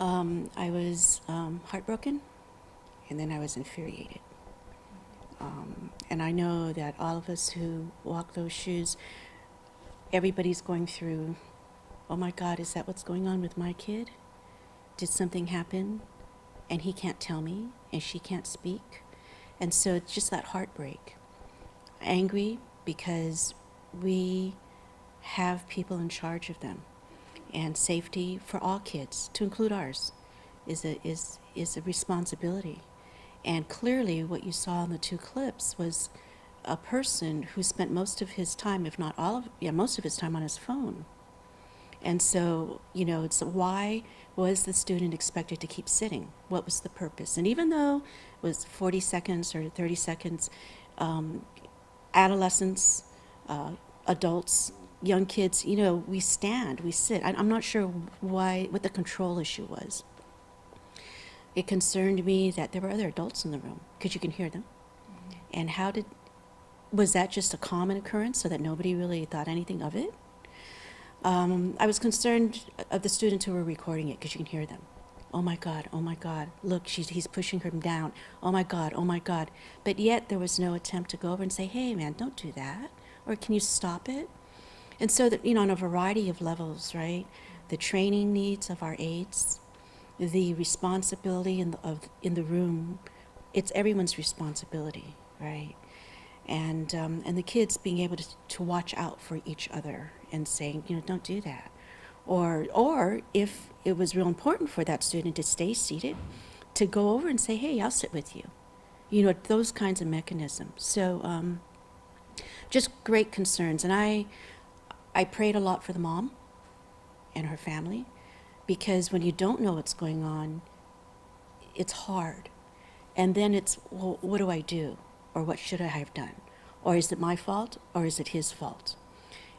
I was heartbroken, and then I was infuriated. And I know that all of us who walk those shoes, everybody's going through, oh my God, is that what's going on with my kid? Did something happen? And he can't tell me, and she can't speak. And so it's just that heartbreak. Angry because we have people in charge of them. And safety for all kids, to include ours, is a responsibility. And clearly what you saw in the two clips was a person who spent most of his time, if not all of, most of his time on his phone. And so, it's why was the student expected to keep sitting? What was the purpose? And even though it was 40 seconds or 30 seconds, adolescents, adults, young kids, we stand, we sit. I'm not sure what the control issue was. It concerned me that there were other adults in the room, because you can hear them. And was that just a common occurrence so that nobody really thought anything of it? I was concerned of the students who were recording it, because you can hear them. Oh my God, look, he's pushing him down. Oh my God. But yet there was no attempt to go over and say, hey man, don't do that. Or can you stop it? And so that, on a variety of levels, right? The training needs of our aides, the responsibility in the room, it's everyone's responsibility, right? And the kids being able to watch out for each other and saying, don't do that. Or if it was real important for that student to stay seated, to go over and say, hey, I'll sit with you. Those kinds of mechanisms. So just great concerns. And I prayed a lot for the mom and her family, because when you don't know what's going on, it's hard. And then it's, well, what do I do? Or what should I have done? Or is it my fault, or is it his fault?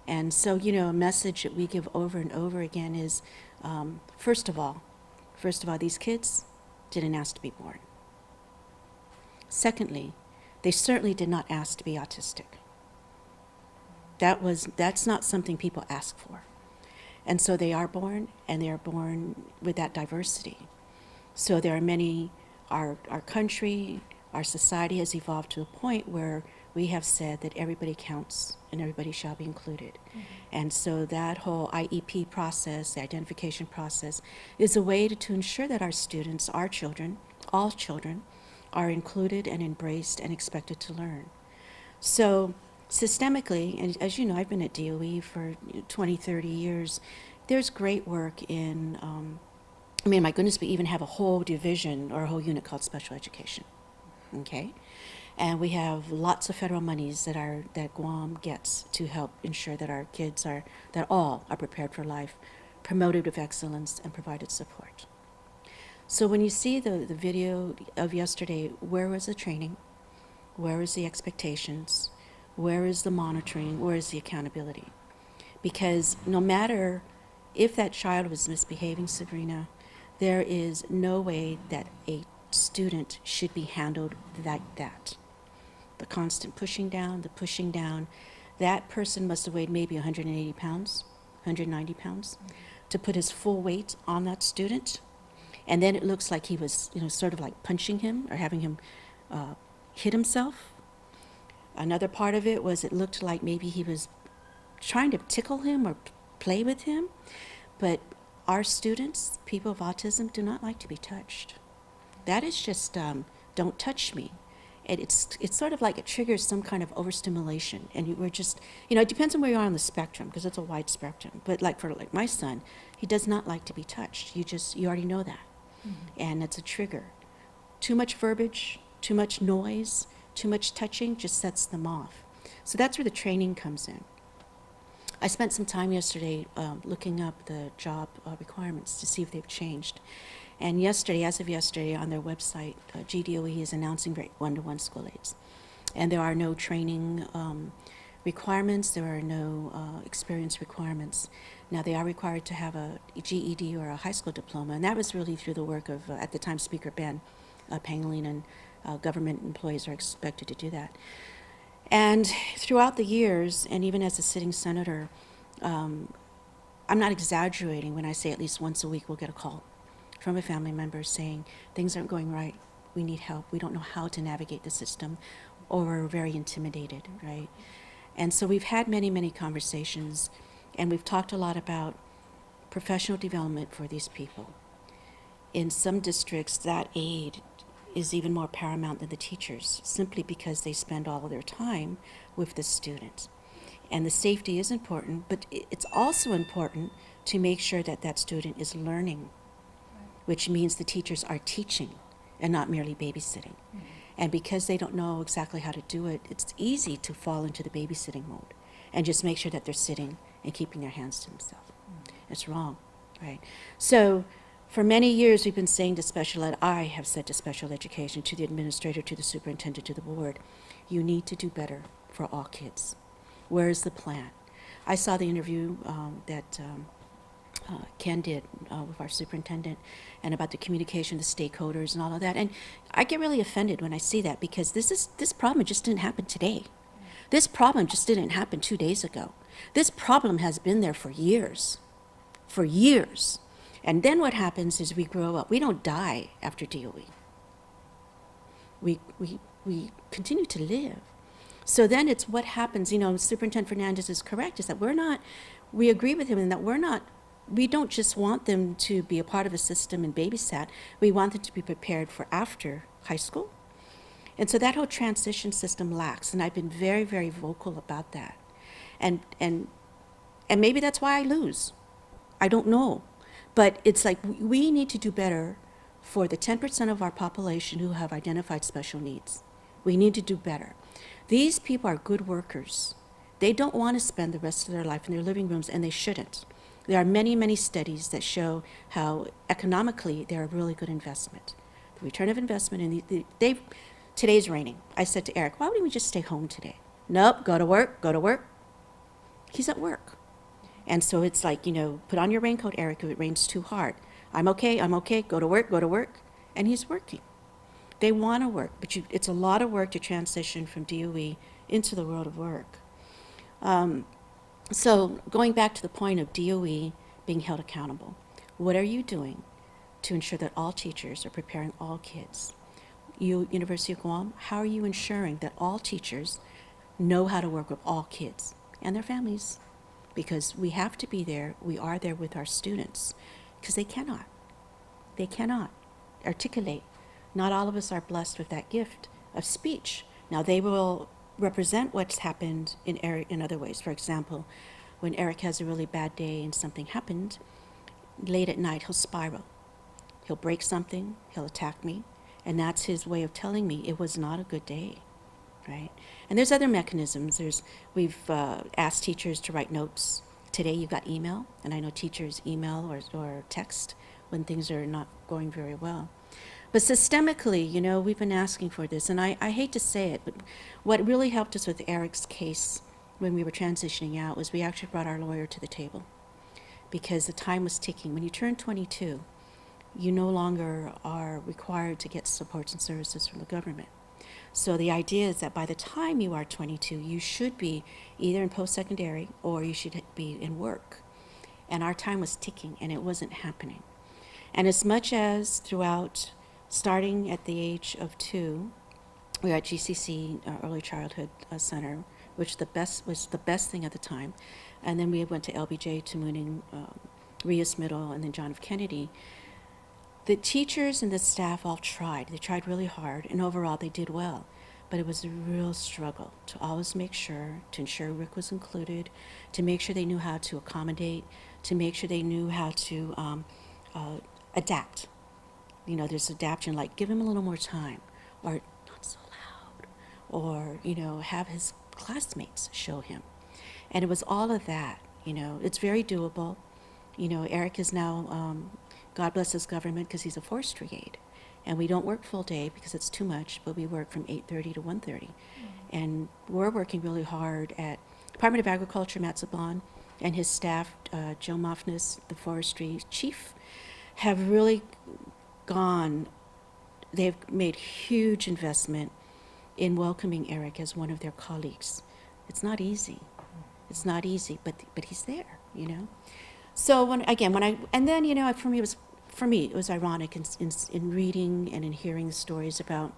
And so, a message that we give over and over again is, first of all, these kids didn't ask to be born. Secondly, they certainly did not ask to be autistic. That's not something people ask for. And so they are born, and they are born with that diversity. So there are many, our country, our society has evolved to a point where we have said that everybody counts and everybody shall be included. Mm-hmm. And so that whole IEP process, the identification process, is a way to ensure that our students, our children, all children, are included and embraced and expected to learn. So systemically, and as you know, I've been at DOE for 20, 30 years, there's great work in, my goodness, we even have a whole division or a whole unit called special education, okay? And we have lots of federal monies that Guam gets to help ensure that our kids that all are prepared for life, promoted with excellence, and provided support. So when you see the video of yesterday, where was the training? Where is the expectations? Where is the monitoring? Where is the accountability? Because no matter if that child was misbehaving, Sabrina, there is no way that a student should be handled like that. The constant pushing down, that person must have weighed maybe 180 pounds, 190 pounds, to put his full weight on that student. And then it looks like he was, sort of like punching him or having him hit himself. Another part of it was it looked like maybe he was trying to tickle him or play with him. But our students, people of autism, do not like to be touched. That is just, don't touch me. And it's sort of like it triggers some kind of overstimulation. And we're just, it depends on where you are on the spectrum, because it's a wide spectrum. But for my son, he does not like to be touched. You already know that. Mm-hmm. And it's a trigger. Too much verbiage, too much noise, too much touching just sets them off. So that's where the training comes in. I spent some time yesterday looking up the job requirements to see if they've changed. And as of yesterday, on their website, GDOE is announcing one-to-one school aides. And there are no training requirements, there are no experience requirements. Now, they are required to have a GED or a high school diploma, and that was really through the work of, at the time, Speaker Ben Pangolin, and government employees are expected to do that. And throughout the years, and even as a sitting senator, I'm not exaggerating when I say at least once a week we'll get a call from a family member saying, things aren't going right, we need help, we don't know how to navigate the system, or we're very intimidated, right? And so we've had many, many conversations, and we've talked a lot about professional development for these people. In some districts, that aid is even more paramount than the teachers, simply because they spend all of their time with the students. And the safety is important, but it's also important to make sure that that student is learning, which means the teachers are teaching and not merely babysitting. And because they don't know exactly how to do it, it's easy to fall into the babysitting mode and just make sure that they're sitting and keeping their hands to themselves. It's wrong, right? So for many years, we've been saying to special ed, I have said to special education, to the administrator, to the superintendent, to the board, you need to do better for all kids. Where is the plan? I saw the interview that Ken did with our superintendent, and about the communication, the stakeholders, and all of that. And I get really offended when I see that, because this problem just didn't happen today. This problem just didn't happen 2 days ago. This problem has been there for years. For years. And then what happens is we grow up. We don't die after DOE. We continue to live. So then it's what happens, Superintendent Fernandez is correct, is that we agree with him in that we don't just want them to be a part of a system and babysat, we want them to be prepared for after high school. And so that whole transition system lacks, and I've been very, very vocal about that. And maybe that's why I lose. I don't know. But it's like we need to do better for the 10% of our population who have identified special needs. We need to do better. These people are good workers. They don't want to spend the rest of their life in their living rooms, and they shouldn't. There are many, many studies that show how economically they're a really good investment. The return of investment, today's raining. I said to Eric, why wouldn't we just stay home today? Nope, go to work. He's at work. And so it's like, put on your raincoat, Eric, if it rains too hard. I'm okay, go to work. And he's working. They want to work, but it's a lot of work to transition from DOE into the world of work. So going back to the point of DOE being held accountable, what are you doing to ensure that all teachers are preparing all kids? You, University of Guam, how are you ensuring that all teachers know how to work with all kids and their families? Because we have to be there, we are there with our students, because they cannot articulate. Not all of us are blessed with that gift of speech. Now, they will represent what's happened in other ways. For example, when Eric has a really bad day and something happened, late at night he'll spiral. He'll break something, he'll attack me, and that's his way of telling me it was not a good day, right? And there's other mechanisms. We've asked teachers to write notes. Today you've got email, and I know teachers email or text when things are not going very well. But systemically, we've been asking for this, and I hate to say it, but what really helped us with Eric's case when we were transitioning out was we actually brought our lawyer to the table, because the time was ticking. When you turn 22, you no longer are required to get supports and services from the government. So the idea is that by the time you are 22, you should be either in post-secondary or you should be in work. And our time was ticking, and it wasn't happening. And as much as throughout, starting at the age of 2, we were at GCC, Early Childhood Center, which was the best thing at the time. And then we went to LBJ, to Mooning, Rios Middle, and then John F. Kennedy. The teachers and the staff all tried. They tried really hard, and overall they did well. But it was a real struggle to always make sure, to ensure Rick was included, to make sure they knew how to accommodate, to make sure they knew how to adapt. There's adaptation, like give him a little more time, or not so loud, or, have his classmates show him. And it was all of that, It's very doable. Eric is now, God bless his government, because he's a forestry aide. And we don't work full day because it's too much, but we work from 8:30 to 1:30. And we're working really hard at Department of Agriculture, Matt Zabon, and his staff, Joe Mofnis, the forestry chief, have really they've made huge investment in welcoming Eric as one of their colleagues. It's not easy. It's not easy, but he's there, So for me it was for me, it was ironic in reading and in hearing the stories about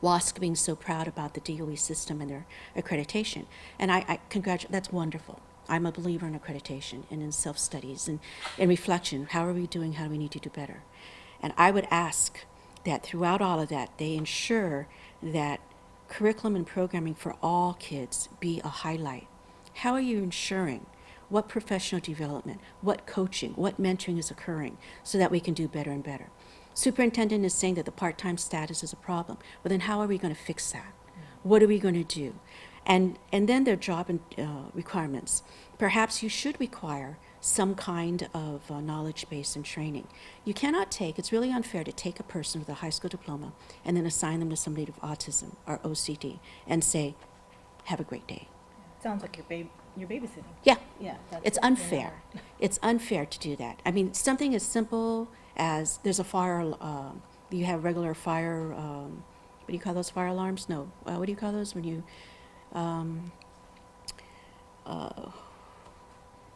WASC being so proud about the DOE system and their accreditation. And I congratulate, that's wonderful. I'm a believer in accreditation and in self-studies and in reflection. How are we doing? How do we need to do better? And I would ask that throughout all of that, they ensure that curriculum and programming for all kids be a highlight. How are you ensuring what professional development, what coaching, what mentoring is occurring so that we can do better and better? Superintendent is saying that the part-time status is a problem. Well, then how are we going to fix that? What are we going to do? And then their job requirements. Perhaps you should require some kind of knowledge base and training. You cannot take, it's really unfair to take a person with a high school diploma and then assign them to somebody with autism or OCD and say, have a great day. Sounds like you're babysitting. Yeah. Yeah. It's unfair. It's unfair to do that. I mean, something as simple as there's a fire, you have regular fire, what do you call those, fire alarms? No, what do you call those when you,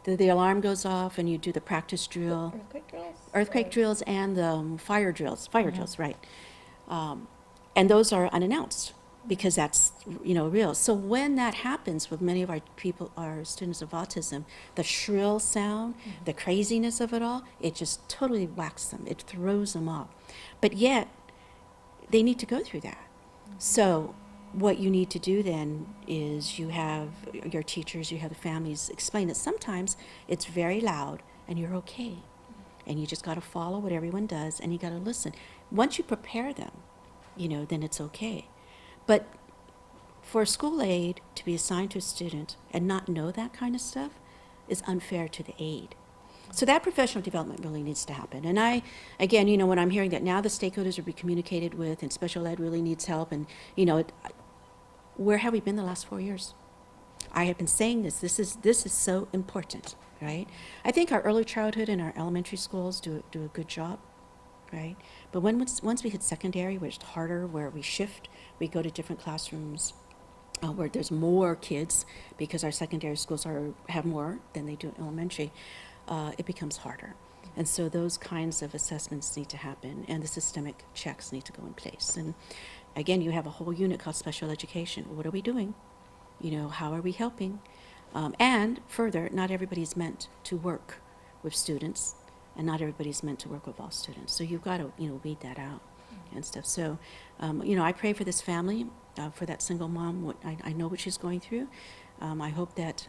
the alarm goes off and you do the practice drill. Earthquake drills? Earthquake drills and fire drills, right. And those are unannounced because that's, real. So when that happens with many of our students of autism, the shrill sound, the craziness of it all, it just totally whacks them. It throws them off. But yet, they need to go through that. So what you need to do then is you have your teachers, you have the families explain that sometimes it's very loud and you're okay. And you just got to follow what everyone does and you got to listen. Once you prepare them, then it's okay. But for a school aide to be assigned to a student and not know that kind of stuff is unfair to the aide. So that professional development really needs to happen. And again, when I'm hearing that now the stakeholders are being communicated with and special ed really needs help and, where have we been the last 4 years? I have been saying this is so important, right? I think our early childhood and our elementary schools do a good job, right? But once we hit secondary, where it's harder, where we shift, we go to different classrooms, where there's more kids because our secondary schools have more than they do in elementary, it becomes harder. And so those kinds of assessments need to happen and the systemic checks need to go in place. And again, you have a whole unit called special education. What are we doing? How are we helping? And further, not everybody's meant to work with students and not everybody's meant to work with all students. So you've got to, weed that out and stuff. So, I pray for this family, for that single mom. I know what she's going through. I hope that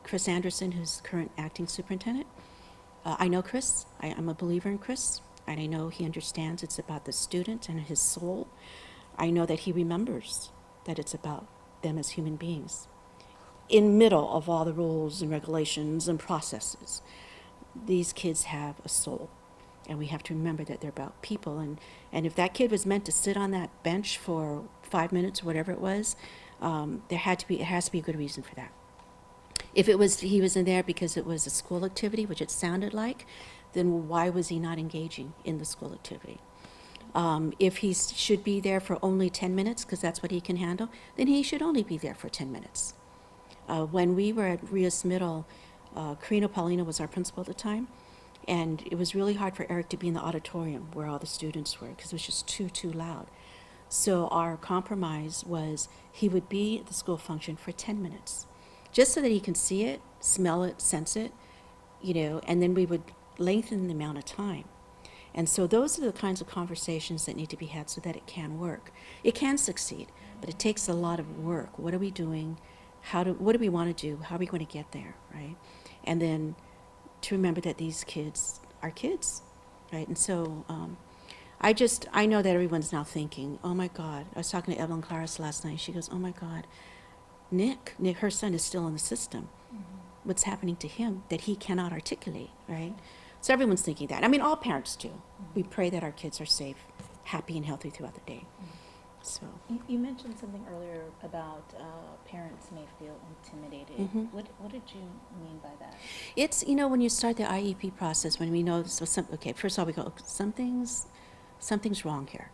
Chris Anderson, who's current acting superintendent, I know Chris. I'm a believer in Chris, and I know he understands it's about the student and his soul. I know that he remembers that it's about them as human beings in middle of all the rules and regulations and processes. These kids have a soul, and we have to remember that they're about people. And if that kid was meant to sit on that bench for 5 minutes or whatever it was, it has to be a good reason for that. If he was in there because it was a school activity, which it sounded like, then why was he not engaging in the school activity? If he should be there for only 10 minutes, because that's what he can handle, then he should only be there for 10 minutes. When we were at Rios Middle, Karina Paulina was our principal at the time, and it was really hard for Eric to be in the auditorium where all the students were, because it was just too loud. So our compromise was he would be at the school function for 10 minutes, just so that he can see it, smell it, sense it, and then we would lengthen the amount of time. And so those are the kinds of conversations that need to be had so that it can work. It can succeed, but it takes a lot of work. What are we doing? What do we want to do? How are we going to get there, right? And then to remember that these kids are kids, right? And so I know that everyone's now thinking, oh my God. I was talking to Evelyn Claris last night. She goes, oh my God, Nick, her son is still in the system. Mm-hmm. What's happening to him that he cannot articulate, right? So everyone's thinking that. I mean, all parents do. Mm-hmm. We pray that our kids are safe, happy, and healthy throughout the day. Mm-hmm. So you mentioned something earlier about parents may feel intimidated. Mm-hmm. What did you mean by that? It's, when you start the IEP process, when we know this was okay, first of all, we go, something's wrong here.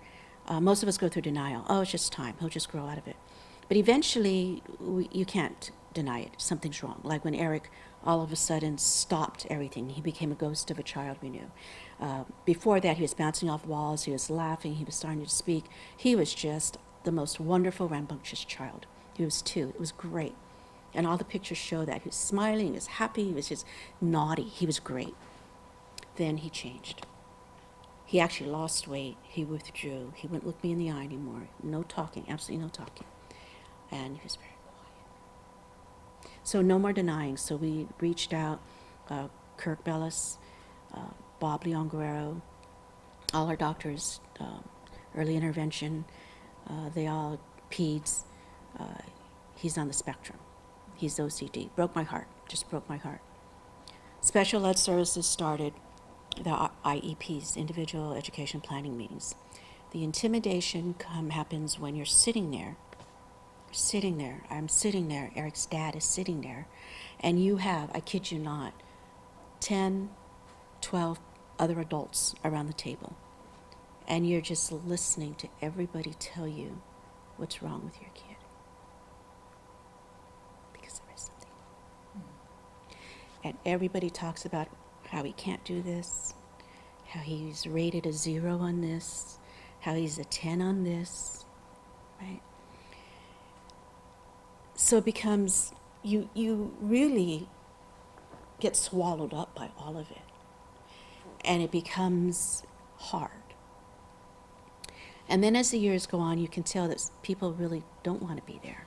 Most of us go through denial. Oh, it's just time. He'll just grow out of it. But eventually, you can't deny it. Something's wrong. Like when Eric all of a sudden stopped everything. He became a ghost of a child we knew. Before that, he was bouncing off walls. He was laughing. He was starting to speak. He was just the most wonderful, rambunctious child. He was 2. It was great. And all the pictures show that. He was smiling. He was happy. He was just naughty. He was great. Then he changed. He actually lost weight. He withdrew. He wouldn't look me in the eye anymore. No talking. Absolutely no talking. And he was very quiet. So no more denying. So we reached out, Kirk Bellis, Bob Leon Guerrero, all our doctors, early intervention, they all peds. He's on the spectrum. He's OCD. Broke my heart. Just broke my heart. Special ed services started, the IEPs, individual education planning meetings. The intimidation happens when you're sitting there. I'm sitting there. Eric's dad is sitting there. And you have, I kid you not, 10, 12 other adults around the table. And you're just listening to everybody tell you what's wrong with your kid. Because there is something wrong. And everybody talks about how he can't do this, how he's rated a 0 on this, how he's a 10 on this, right? So it becomes, you really get swallowed up by all of it. And it becomes hard. And then as the years go on, you can tell that people really don't want to be there.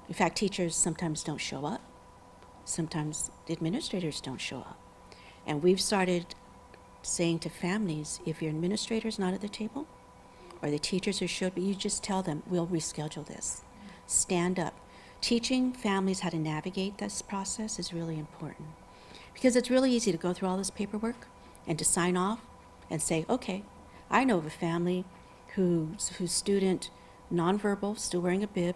In fact, teachers sometimes don't show up. Sometimes the administrators don't show up. And we've started saying to families, if your administrator's not at the table, or the teachers who should be, you just tell them, we'll reschedule this. Stand up. Teaching families how to navigate this process is really important. Because it's really easy to go through all this paperwork and to sign off and say, okay, I know of a family whose student, nonverbal, still wearing a bib.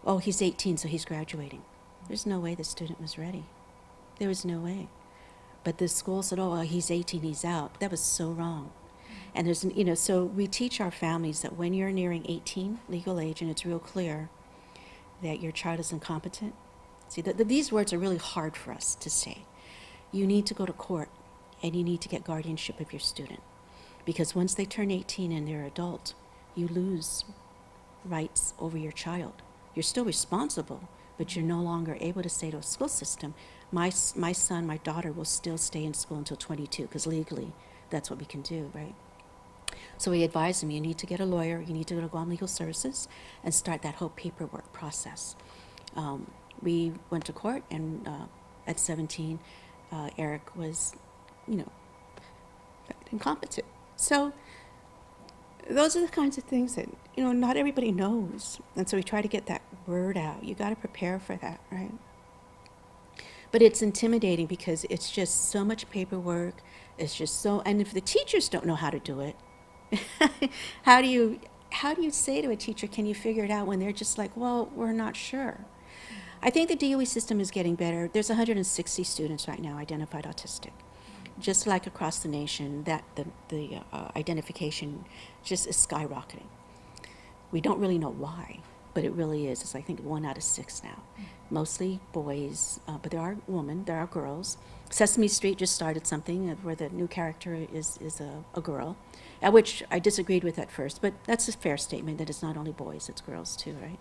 Oh, he's 18, so he's graduating. There's no way the student was ready. There was no way. But the school said, oh, well, he's 18, he's out. That was so wrong. And there's, so we teach our families that when you're nearing 18, legal age, and it's real clear that your child is incompetent. See, these words are really hard for us to say. You need to go to court, and you need to get guardianship of your student. Because once they turn 18 and they're adult, you lose rights over your child. You're still responsible, but you're no longer able to say to a school system, my son, my daughter will still stay in school until 22, because legally that's what we can do, right? So we advise them, you need to get a lawyer, you need to go to Guam Legal Services and start that whole paperwork process. We went to court, and at 17, Eric was, incompetent. So those are the kinds of things that, not everybody knows. And so we try to get that word out. You got to prepare for that, right? But it's intimidating because it's just so much paperwork. It's just so, and if the teachers don't know how to do it, how do you say to a teacher, can you figure it out, when they're just like, well, we're not sure. I think the DOE system is getting better. There's 160 students right now identified autistic. Just like across the nation, that the identification just is skyrocketing. We don't really know why, but it really is. It's, I think, 1 out of 6 now. Mostly boys, but there are women, there are girls. Sesame Street just started something where the new character is a girl, at which I disagreed with at first, but that's a fair statement that it's not only boys, it's girls too, right?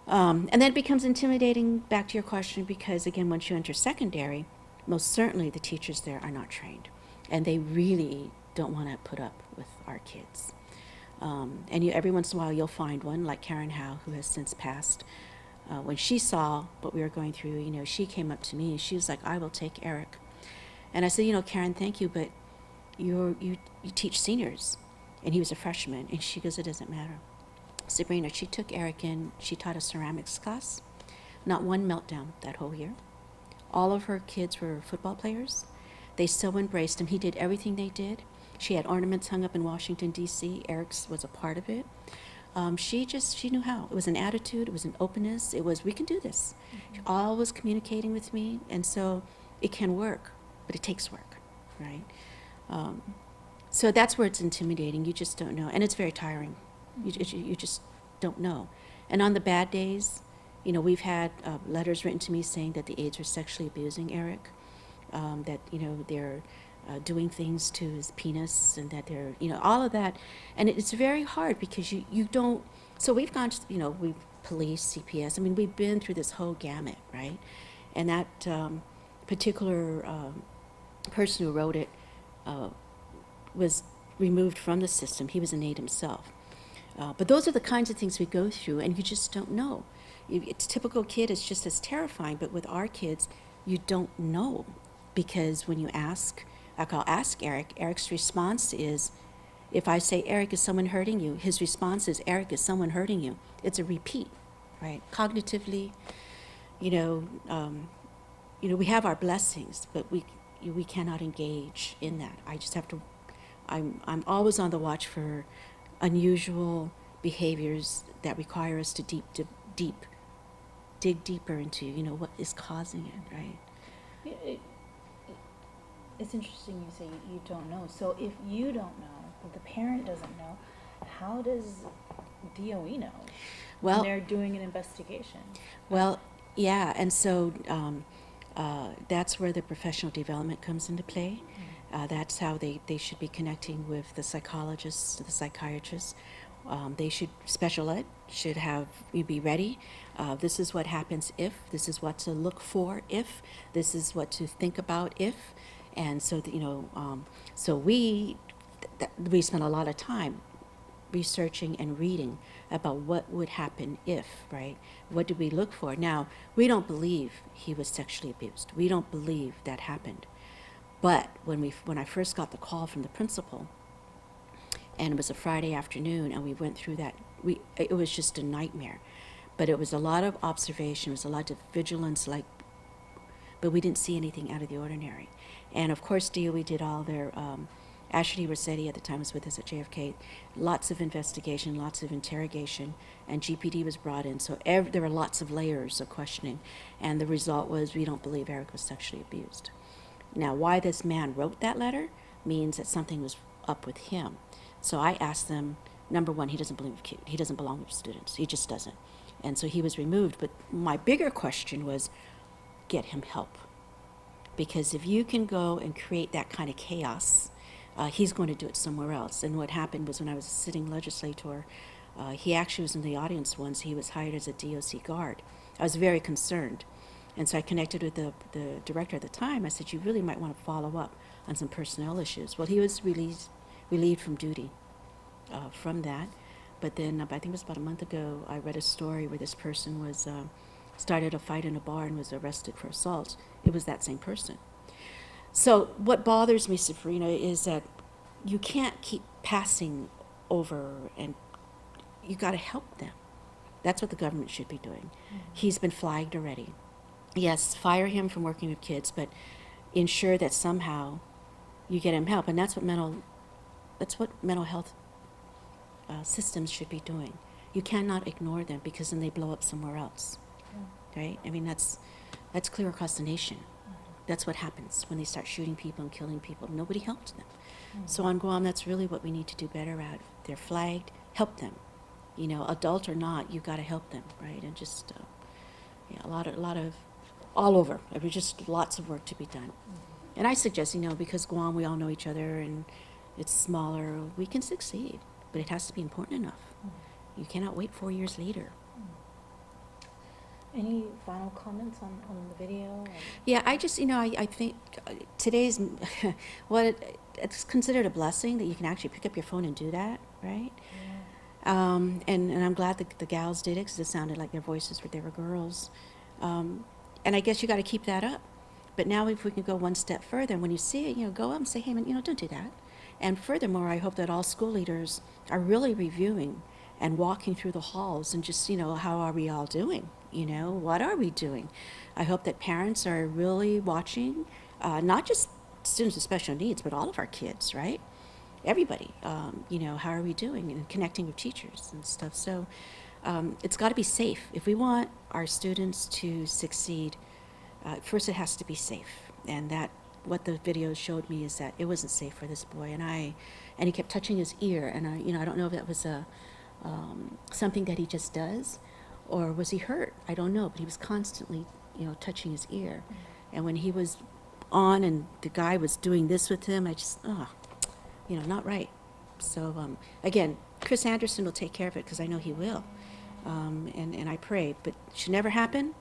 And then it becomes intimidating, back to your question, because again, once you enter secondary, most certainly the teachers there are not trained, and they really don't want to put up with our kids. And every once in a while you'll find one, like Karen Howe, who has since passed. When she saw what we were going through, she came up to me and she was like, I will take Eric. And I said, Karen, thank you, but you teach seniors. And he was a freshman, and she goes, it doesn't matter. Sabrina, she took Eric in, she taught a ceramics class, not one meltdown that whole year. All of her kids were football players. They so embraced him. He did everything they did. She had ornaments hung up in Washington, D.C. Eric's was a part of it. She knew how. It was an attitude, it was an openness, it was, we can do this. Mm-hmm. She always communicating with me, and so it can work, but it takes work, right? So that's where it's intimidating. You just don't know, and it's very tiring. You just don't know. And on the bad days, we've had letters written to me saying that the aides are sexually abusing Eric, that, they're doing things to his penis, and that they're, all of that. And it's very hard because you don't, so we've gone to, we've police, CPS, I mean, we've been through this whole gamut, right? And that particular person who wrote it was removed from the system. He was an aide himself. But those are the kinds of things we go through, and you just don't know. It's typical kid, it's just as terrifying, but with our kids, you don't know. Because when you ask, like I'll ask Eric, Eric's response is, if I say, Eric, is someone hurting you? His response is, Eric, is someone hurting you? It's a repeat, right? Cognitively, we have our blessings, but we cannot engage in that. I just have to, I'm always on the watch for unusual behaviors that require us to dig deeper into, what is causing it, right? It's interesting you say you don't know. So if you don't know, but the parent doesn't know, how does DOE know when they're doing an investigation? Well, yeah, and so that's where the professional development comes into play. That's how they should be connecting with the psychologists, the psychiatrists. They should, special ed should have, you be ready. This is what happens if, this is what to look for if, this is what to think about if. And so, so we spent a lot of time researching and reading about what would happen if, right? What do we look for? Now, we don't believe he was sexually abused. We don't believe that happened. But when I first got the call from the principal, and it was a Friday afternoon, and we went through that, it was just a nightmare. But it was a lot of observation, it was a lot of vigilance, but we didn't see anything out of the ordinary. And of course, DOE did all their, Ashley Rossetti at the time was with us at JFK, lots of investigation, lots of interrogation, and GPD was brought in. So there were lots of layers of questioning, and the result was we don't believe Eric was sexually abused. Now, why this man wrote that letter means that something was up with him. So I asked them, number one, he doesn't belong with students. He just doesn't. And so he was removed. But my bigger question was, get him help. Because if you can go and create that kind of chaos, he's going to do it somewhere else. And what happened was when I was a sitting legislator, he actually was in the audience once. He was hired as a DOC guard. I was very concerned. And so I connected with the director at the time. I said, you really might want to follow up on some personnel issues. Well, he was relieved from duty from that. But then I think it was about a month ago, I read a story where this person was started a fight in a bar and was arrested for assault. It was that same person. So what bothers me, Sabrina, is that you can't keep passing over, and you got to help them. That's what the government should be doing. Mm-hmm. He's been flagged already. Yes, fire him from working with kids, but ensure that somehow you get him help. And that's what mental health systems should be doing. You cannot ignore them, because then they blow up somewhere else. Right? I mean, that's clear across the nation. That's what happens when they start shooting people and killing people. Nobody helps them. So on Guam, that's really what we need to do better at. If they're flagged, help them. Adult or not, you've got to help them, right? And just, a lot of, all over. There's just lots of work to be done. And I suggest, because Guam, we all know each other, and it's smaller, we can succeed. But it has to be important enough. You cannot wait 4 years later. Any final comments on the video? Yeah, I just, I think today's, it's considered a blessing that you can actually pick up your phone and do that, right? Yeah. And I'm glad the gals did it, because it sounded like their voices they were girls. And I guess you got to keep that up. But now if we can go one step further, and when you see it, go up and say, hey, man, don't do that. And furthermore, I hope that all school leaders are really reviewing and walking through the halls and just, how are we all doing? What are we doing? I hope that parents are really watching, not just students with special needs, but all of our kids, right? Everybody, how are we doing, and connecting with teachers and stuff. So it's got to be safe. If we want our students to succeed, first it has to be safe. And that, what the video showed me is that it wasn't safe for this boy. And he kept touching his ear. And I don't know if that was something that he just does, or was he hurt? I don't know, but he was constantly, touching his ear. And when he was on and the guy was doing this with him, I just, not right. So, again, Chris Anderson will take care of it because I know he will. And I pray, but it should never happen.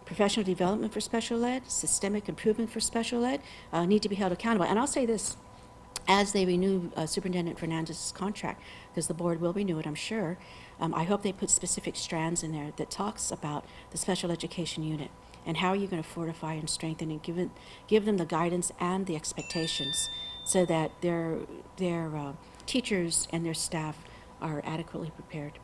Professional development for special ed, systemic improvement for special ed need to be held accountable. And I'll say this, as they renew Superintendent Fernandez's contract, because the board will renew it, I'm sure, I hope they put specific strands in there that talks about the special education unit and how are you going to fortify and strengthen and give them the guidance and the expectations so that their teachers and their staff are adequately prepared.